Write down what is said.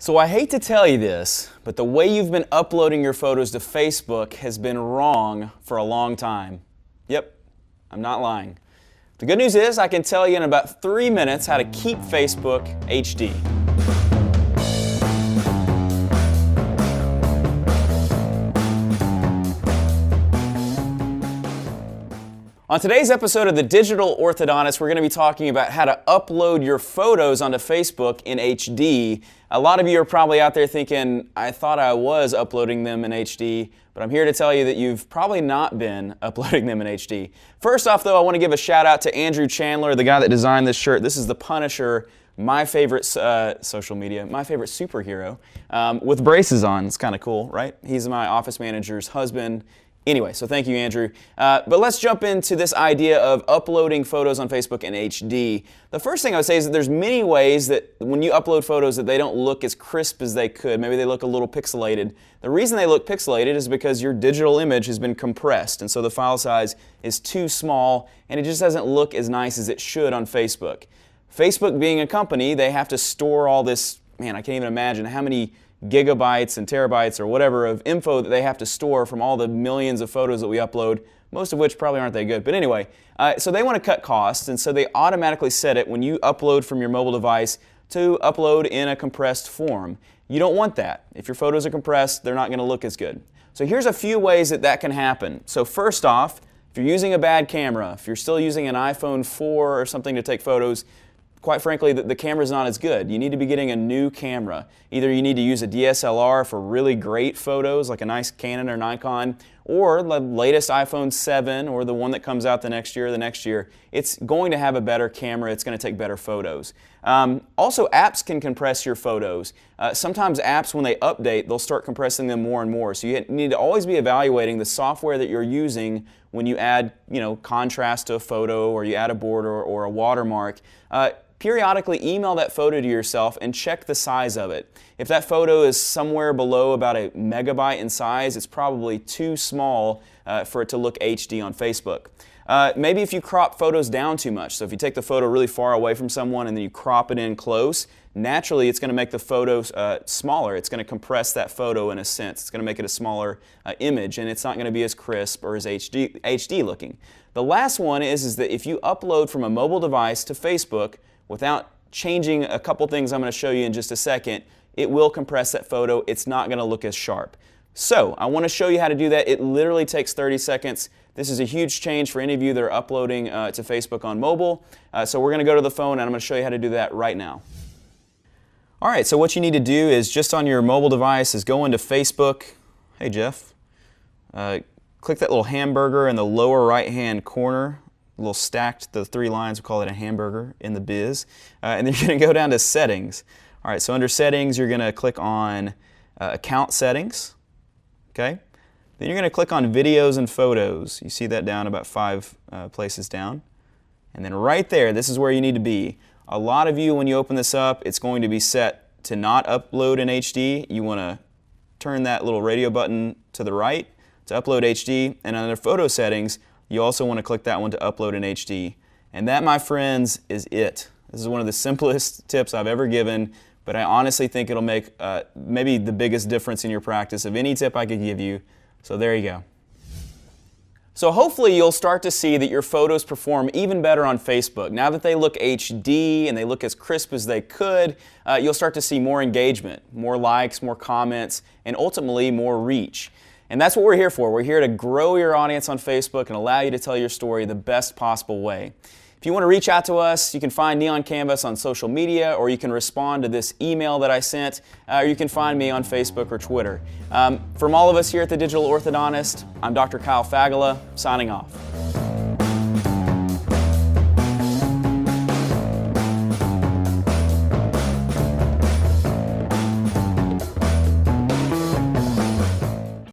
So I hate to tell you this, but the way you've been uploading your photos to Facebook has been wrong for a long time. Yep, I'm not lying. The good news is I can tell you in about 3 minutes how to keep Facebook HD. On today's episode of the Digital Orthodontist, we're going to be talking about how to upload your photos onto Facebook in HD. A lot of you are probably out there thinking, I thought I was uploading them in HD, but I'm here to tell you that you've probably not been uploading them in HD. First off, though, I want to give a shout out to Andrew Chandler, the guy that designed this shirt. This is the Punisher, my favorite social media, my favorite superhero, with braces on. It's kind of cool, right? He's my office manager's husband. Anyway, so thank you, Andrew. But let's jump into this idea of uploading photos on Facebook in HD. The first thing I would say is that there's many ways that when you upload photos that they don't look as crisp as they could. Maybe they look a little pixelated. The reason they look pixelated is because your digital image has been compressed, and so the file size is too small, and it just doesn't look as nice as it should on Facebook. Facebook being a company, they have to store all this, man, I can't even imagine how many gigabytes and terabytes or whatever of info that they have to store from all the millions of photos that we upload, most of which probably aren't that good. But anyway, so they want to cut costs, and so they automatically set it when you upload from your mobile device to upload in a compressed form. You don't want that. If your photos are compressed, they're not going to look as good. So here's a few ways that that can happen. So first off, if you're using a bad camera, if you're still using an iPhone 4 or something to take photos, quite frankly, the camera's not as good. You need to be getting a new camera. Either you need to use a DSLR for really great photos, like a nice Canon or Nikon, or the latest iPhone 7 or the one that comes out the next year. It's going to have a better camera. It's going to take better photos. Also, apps can compress your photos. Sometimes apps, when they update, they'll start compressing them more and more. So you need to always be evaluating the software that you're using when you add, contrast to a photo, or you add a border or a watermark. Periodically email that photo to yourself and check the size of it. If that photo is somewhere below about a megabyte in size, it's probably too small for it to look HD on Facebook. Maybe if you crop photos down too much, so if you take the photo really far away from someone and then you crop it in close, naturally it's going to make the photo smaller. It's going to compress that photo in a sense. It's going to make it a smaller image, and it's not going to be as crisp or as HD looking. The last one is that if you upload from a mobile device to Facebook without changing a couple things I'm going to show you in just a second, it will compress that photo. It's not going to look as sharp. So I want to show you how to do that. It literally takes 30 seconds. This is a huge change for any of you that are uploading to Facebook on mobile. So we're going to go to the phone, and I'm going to show you how to do that right now. All right, so what you need to do is just on your mobile device is go into Facebook. Hey, Jeff. Click that little hamburger in the lower right-hand corner. A little stacked, the three lines, we call it a hamburger in the biz. And then you're going to go down to Settings. All right, so under Settings, you're going to click on Account Settings. Okay. Then you're going to click on Videos and Photos. You see that down about 5 places down. And then right there, this is where you need to be. A lot of you, when you open this up, it's going to be set to not upload in HD. You want to turn that little radio button to the right to upload HD. And under Photo Settings, you also want to click that one to upload in HD. And that, my friends, is it. This is one of the simplest tips I've ever given, but I honestly think it'll make maybe the biggest difference in your practice of any tip I could give you. So there you go. So hopefully you'll start to see that your photos perform even better on Facebook. Now that they look HD and they look as crisp as they could, you'll start to see more engagement, more likes, more comments, and ultimately more reach. And that's what we're here for. We're here to grow your audience on Facebook and allow you to tell your story the best possible way. If you want to reach out to us, you can find Neon Canvas on social media, or you can respond to this email that I sent, or you can find me on Facebook or Twitter. From all of us here at the Digital Orthodontist, I'm Dr. Kyle Fagala, signing off.